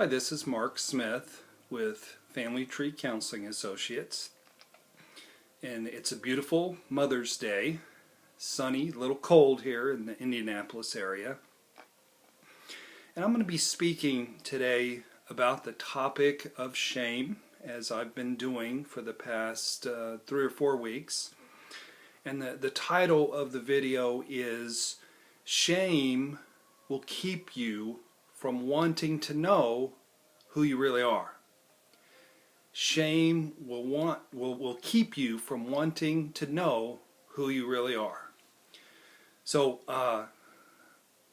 Hi, this is Mark Smith with Family Tree Counseling Associates, and it's a beautiful Mother's Day, sunny, a little cold here in the Indianapolis area, and I'm going to be speaking today about the topic of shame, as I've been doing for the past 3 or 4 weeks, and the title of the video is Shame Will Keep You from Wanting to Know Who You Really Are. Shame will keep you from wanting to know who you really are. So a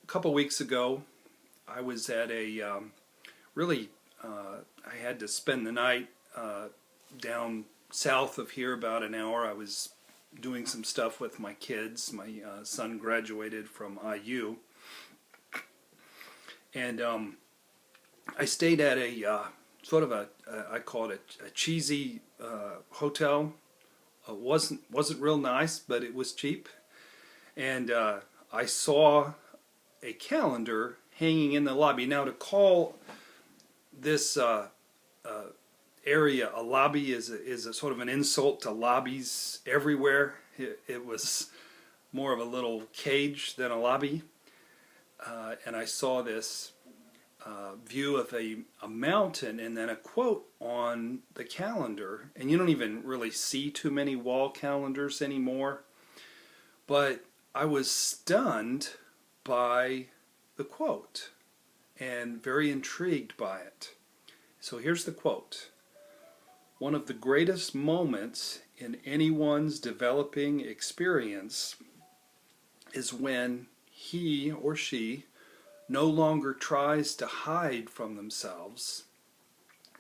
couple weeks ago I was at a I had to spend the night down south of here about an hour. I was doing some stuff with my kids. My son graduated from IU. And I stayed at a sort of I call it a cheesy hotel. It wasn't real nice, but it was cheap. And I saw a calendar hanging in the lobby. Now, to call this area a lobby is a sort of an insult to lobbies everywhere. It was more of a little cage than a lobby. And I saw this view of a mountain and then a quote on the calendar. And you don't even really see too many wall calendars anymore. But I was stunned by the quote and very intrigued by it. So here's the quote. One of the greatest moments in anyone's developing experience is when he or she no longer tries to hide from themselves,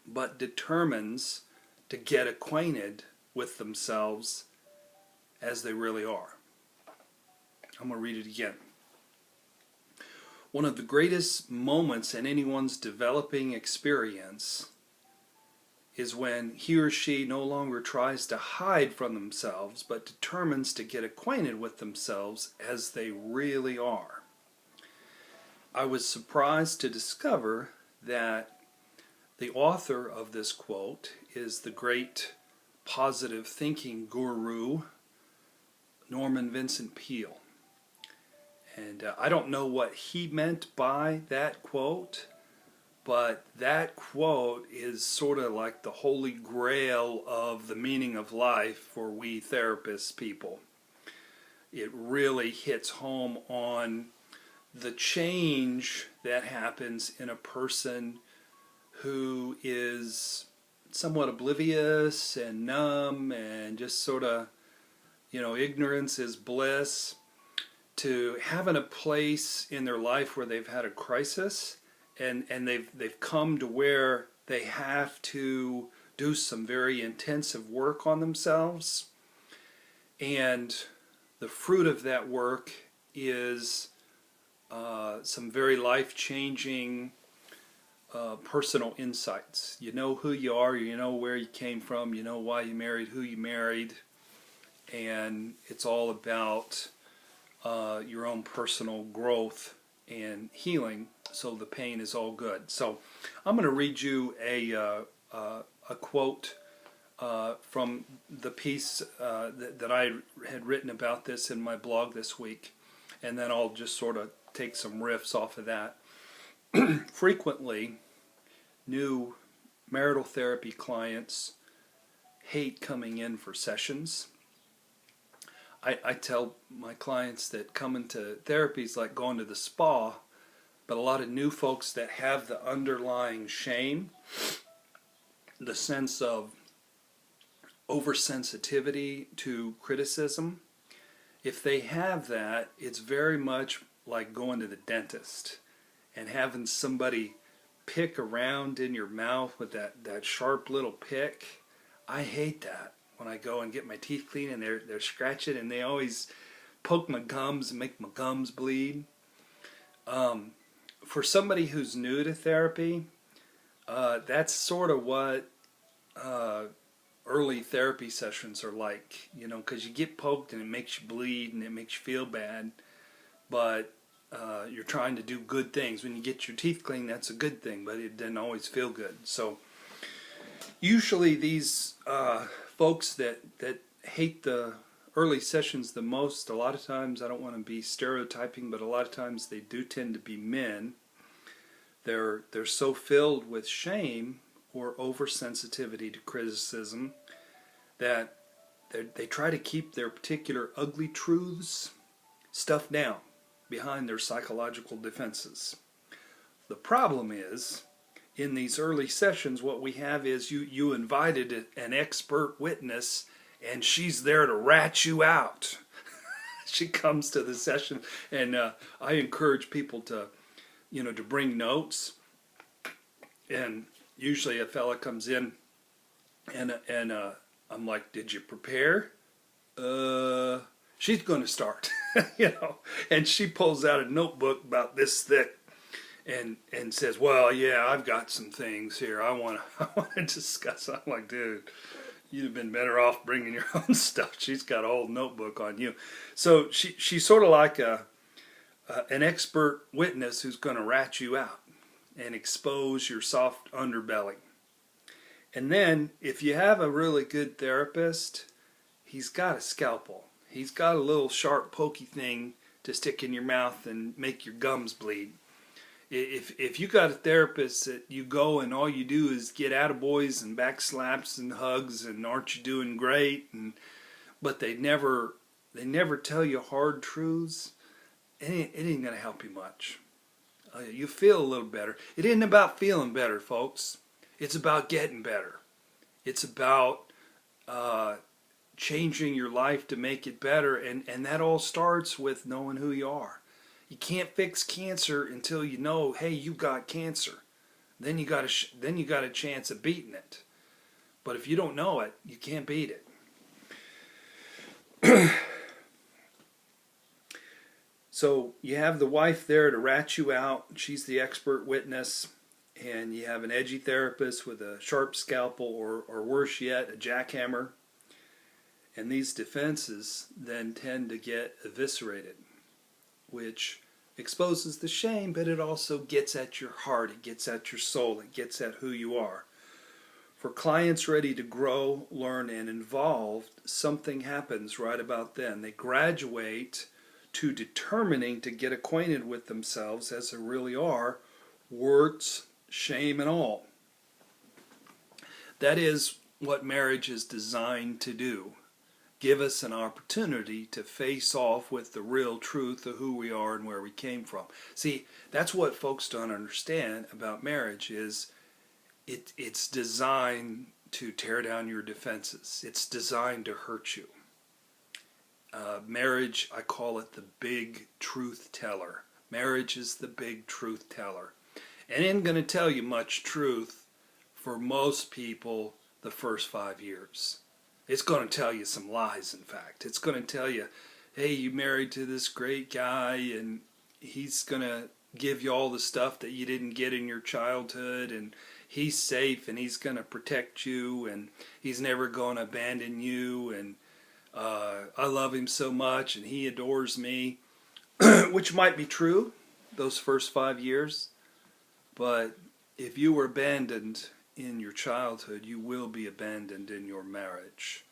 but determines to get acquainted with themselves as they really are. I'm going to read it again. One of the greatest moments in anyone's developing experience is when he or she no longer tries to hide from themselves, but determines to get acquainted with themselves as they really are. I was surprised to discover that the author of this quote is the great positive thinking guru, Norman Vincent Peale. And I don't know what he meant by that quote, but that quote is sort of like the holy grail of the meaning of life for we therapist people. It really hits home on the change that happens in a person who is somewhat oblivious and numb and just sort of, ignorance is bliss, to having a place in their life where they've had a crisis and they've come to where they have to do some very intensive work on themselves, and the fruit of that work is some very life-changing personal insights. You know who you are, you know where you came from, you know why you married who you married, and it's all about your own personal growth and healing, so the pain is all good. So I'm going to read you a quote from the piece that I had written about this in my blog this week, and then I'll just sort of take some riffs off of that. Frequently, new marital therapy clients hate coming in for sessions. I tell my clients that coming to therapy is like going to the spa, but a lot of new folks that have the underlying shame, the sense of oversensitivity to criticism, if they have that, it's very much like going to the dentist and having somebody pick around in your mouth with that sharp little pick. I hate that. When I go and get my teeth cleaned and they're scratching and they always poke my gums and make my gums bleed. For somebody who's new to therapy, that's sort of what early therapy sessions are like, because you get poked and it makes you bleed and it makes you feel bad. But you're trying to do good things. When you get your teeth clean, that's a good thing, but it doesn't always feel good. So usually these folks that hate the early sessions the most, a lot of times, I don't want to be stereotyping, but a lot of times they do tend to be men. They're so filled with shame or oversensitivity to criticism that they try to keep their particular ugly truths stuffed down behind their psychological defenses. The problem is, in these early sessions, what we have is you invited an expert witness, and she's there to rat you out. She comes to the session, and I encourage people to bring notes. And usually a fella comes in, and I'm like, "Did you prepare?" She's going to start, and she pulls out a notebook about this thick, and says, "Well, yeah, I've got some things here I want to discuss." I'm like, "Dude, you'd have been better off bringing your own stuff." She's got a whole notebook on you. So she's sort of like an expert witness who's going to rat you out and expose your soft underbelly. And then, if you have a really good therapist, he's got a scalpel. He's got a little sharp, pokey thing to stick in your mouth and make your gums bleed. If you got a therapist that you go and all you do is get attaboys and back slaps and hugs and aren't you doing great, but they never tell you hard truths, it ain't going to help you much. You feel a little better. It isn't about feeling better, folks. It's about getting better. It's about changing your life to make it better, and that all starts with knowing who you are. You can't fix cancer until you know, hey, you got cancer. Then you got a chance of beating it. But if you don't know it, you can't beat it. So you have the wife there to rat you out. She's the expert witness. And you have an edgy therapist with a sharp scalpel, or worse yet, a jackhammer. And these defenses then tend to get eviscerated, which exposes the shame, but it also gets at your heart, it gets at your soul, it gets at who you are. For clients ready to grow, learn, and evolve, something happens right about then. They graduate to determining to get acquainted with themselves as they really are, warts, shame, and all. That is what marriage is designed to do. Give us an opportunity to face off with the real truth of who we are and where we came from. See, that's what folks don't understand about marriage is it's designed to tear down your defenses. It's designed to hurt you. Marriage, I call it the big truth teller. Marriage is the big truth teller. And it ain't going to tell you much truth for most people the first 5 years. It's going to tell you some lies, in fact. It's going to tell you, hey, you married to this great guy, and he's going to give you all the stuff that you didn't get in your childhood, and he's safe, and he's going to protect you, and he's never going to abandon you, and I love him so much, and he adores me, which might be true those first 5 years, but if you were abandoned in your childhood, you will be abandoned in your marriage.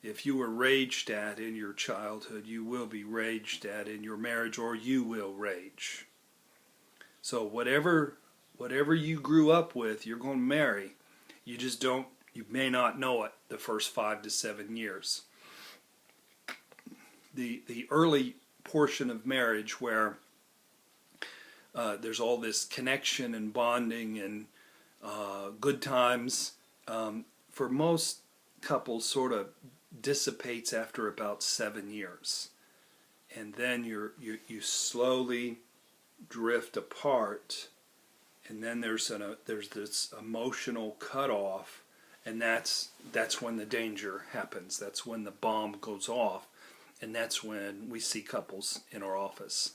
If you were raged at in your childhood, you will be raged at in your marriage, or you will rage. So whatever you grew up with, you're going to marry. You may not know it the first 5 to 7 years. The early portion of marriage where there's all this connection and bonding and good times, for most couples sort of dissipates after about 7 years, and then you slowly drift apart, and then there's this emotional cutoff, and that's when the danger happens. That's when the bomb goes off, and that's when we see couples in our office.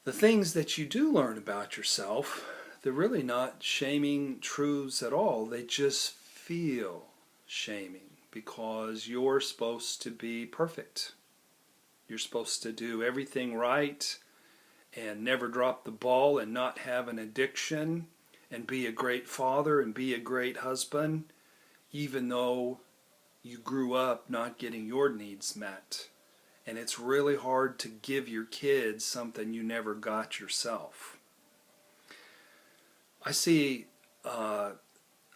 The things that you do learn about yourself, they're really not shaming truths at all. They just feel shaming because you're supposed to be perfect. You're supposed to do everything right and never drop the ball and not have an addiction and be a great father and be a great husband, even though you grew up not getting your needs met. And it's really hard to give your kids something you never got yourself. I see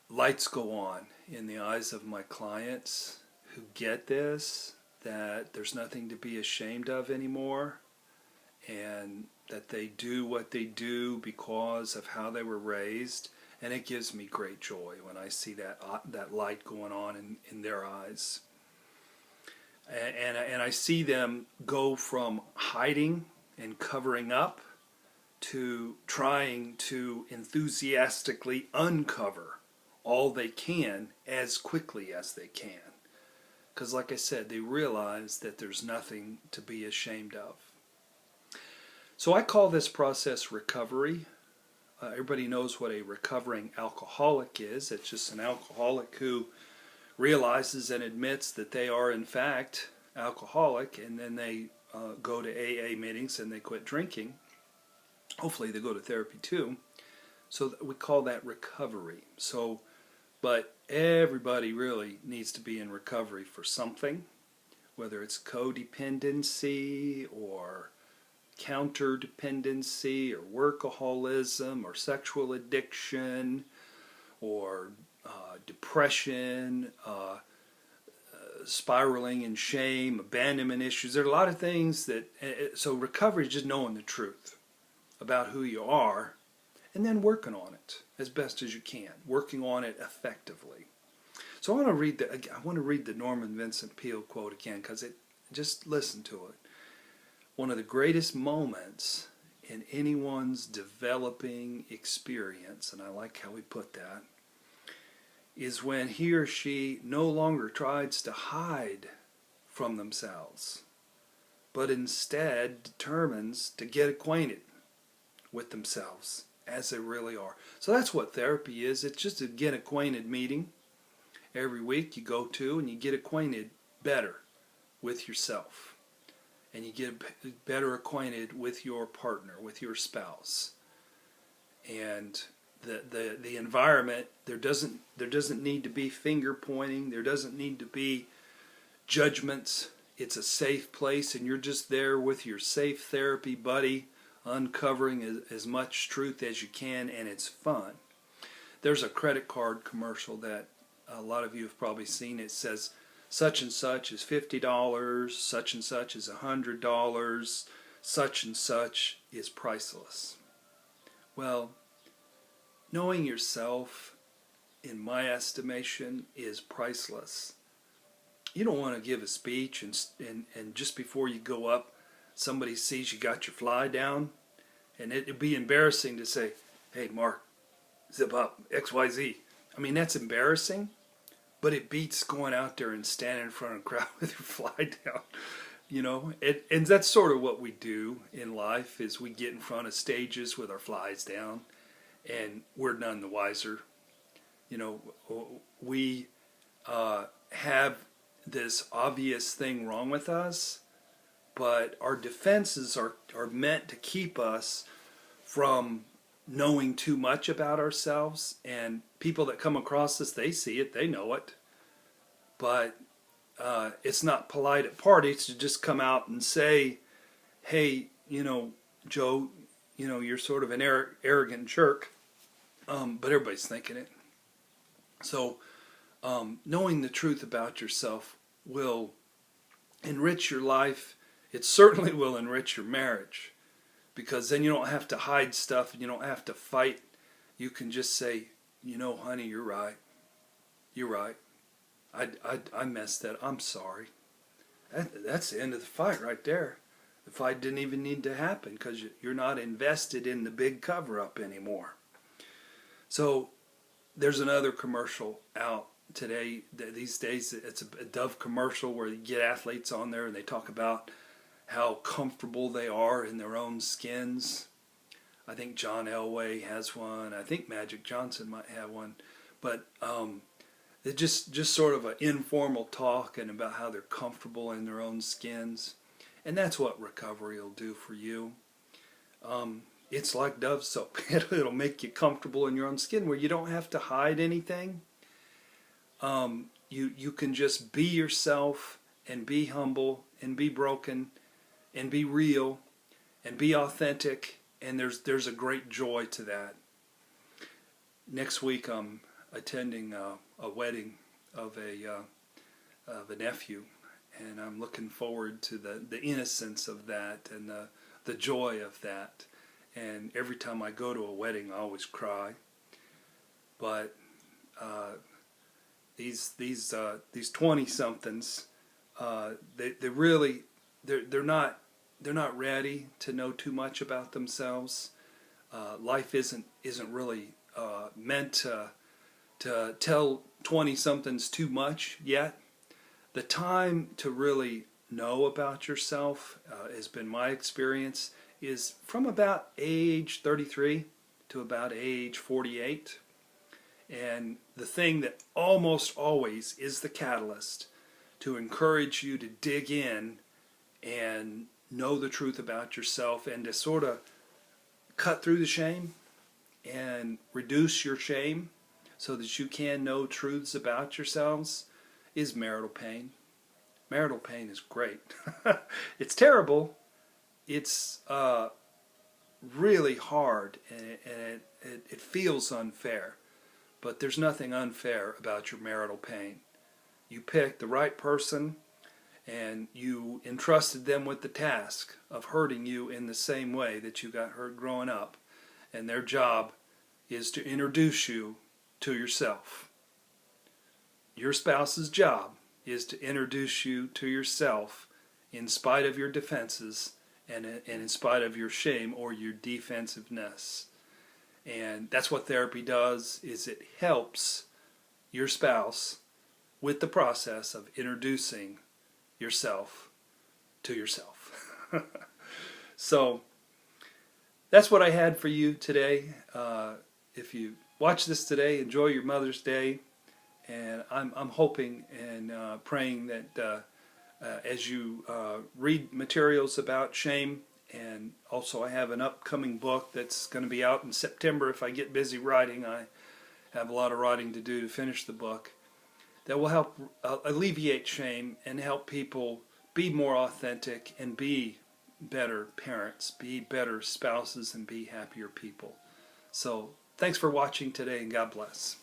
lights go on in the eyes of my clients who get this, that there's nothing to be ashamed of anymore, and that they do what they do because of how they were raised. And it gives me great joy when I see that light going on in their eyes. And I see them go from hiding and covering up to trying to enthusiastically uncover all they can as quickly as they can. Because like I said, they realize that there's nothing to be ashamed of. So I call this process recovery. Everybody knows what a recovering alcoholic is. It's just an alcoholic who realizes and admits that they are in fact alcoholic, and then they go to AA meetings and they quit drinking. Hopefully they go to therapy too. So we call that recovery. So, but everybody really needs to be in recovery for something, whether it's codependency or counterdependency or workaholism or sexual addiction or depression, spiraling in shame, abandonment issues. There are a lot of things that, so recovery is just knowing the truth about who you are and then working on it as best as you can, working on it effectively. So I want to read the Norman Vincent Peale quote again, because just listen to it. One of the greatest moments in anyone's developing experience, and I like how we put that, is when he or she no longer tries to hide from themselves, but instead determines to get acquainted with themselves as they really are. So that's what therapy is. It's just a get acquainted meeting. Every week you go to and you get acquainted better with yourself. And you get better acquainted with your partner, with your spouse. And the environment, there doesn't need to be finger pointing, there doesn't need to be judgments. It's a safe place, and you're just there with your safe therapy buddy, uncovering as much truth as you can, and it's fun. There's a credit card commercial that a lot of you have probably seen. It says such and such is $50, such and such is $100, such and such is priceless. Well, knowing yourself, in my estimation, is priceless. You don't want to give a speech and just before you go up, somebody sees you got your fly down, and it'd be embarrassing to say, "Hey, Mark, zip up, XYZ." I mean, that's embarrassing, but it beats going out there and standing in front of a crowd with your fly down. You know, and that's sort of what we do in life, is we get in front of stages with our flies down, and we're none the wiser. You know, we have this obvious thing wrong with us, but our defenses are meant to keep us from knowing too much about ourselves. And people that come across us, they see it, they know it, but it's not polite at parties to just come out and say, "Hey, you know, Joe, you know, you're sort of an arrogant jerk," but everybody's thinking it. So knowing the truth about yourself will enrich your life. It certainly will enrich your marriage, because then you don't have to hide stuff and you don't have to fight. You can just say, "You know, honey, you're right. You're right. I messed that. I'm sorry." That's the end of the fight right there. The fight didn't even need to happen, because you're not invested in the big cover-up anymore. So there's another commercial out today. These days, it's a Dove commercial where you get athletes on there and they talk about how comfortable they are in their own skins. I think John Elway has one. I think Magic Johnson might have one. But it's just sort of an informal talk and about how they're comfortable in their own skins. And that's what recovery will do for you. It's like Dove soap. It'll make you comfortable in your own skin where you don't have to hide anything. You can just be yourself and be humble and be broken and be real and be authentic, and there's a great joy to that. Next week I'm attending a wedding of a nephew, and I'm looking forward to the innocence of that and the joy of that. And every time I go to a wedding, I always cry. But these 20-somethings, they're not ready to know too much about themselves. Life isn't really meant to tell 20-somethings too much yet. The time to really know about yourself, has been my experience, is from about age 33 to about age 48. And the thing that almost always is the catalyst to encourage you to dig in and know the truth about yourself and to sort of cut through the shame and reduce your shame so that you can know truths about yourselves is marital pain. Marital pain is great. It's terrible. It's really hard, and it feels unfair. But there's nothing unfair about your marital pain. You picked the right person, and you entrusted them with the task of hurting you in the same way that you got hurt growing up. And their job is to introduce you to yourself. Your spouse's job is to introduce you to yourself in spite of your defenses and in spite of your shame or your defensiveness. And that's what therapy does, is it helps your spouse with the process of introducing yourself to yourself. So that's what I had for you today. If you watch this today, enjoy your Mother's Day. And I'm hoping and praying that as you read materials about shame, and also I have an upcoming book that's going to be out in September if I get busy writing. I have a lot of writing to do to finish the book. That will help alleviate shame and help people be more authentic and be better parents, be better spouses, and be happier people. So thanks for watching today, and God bless.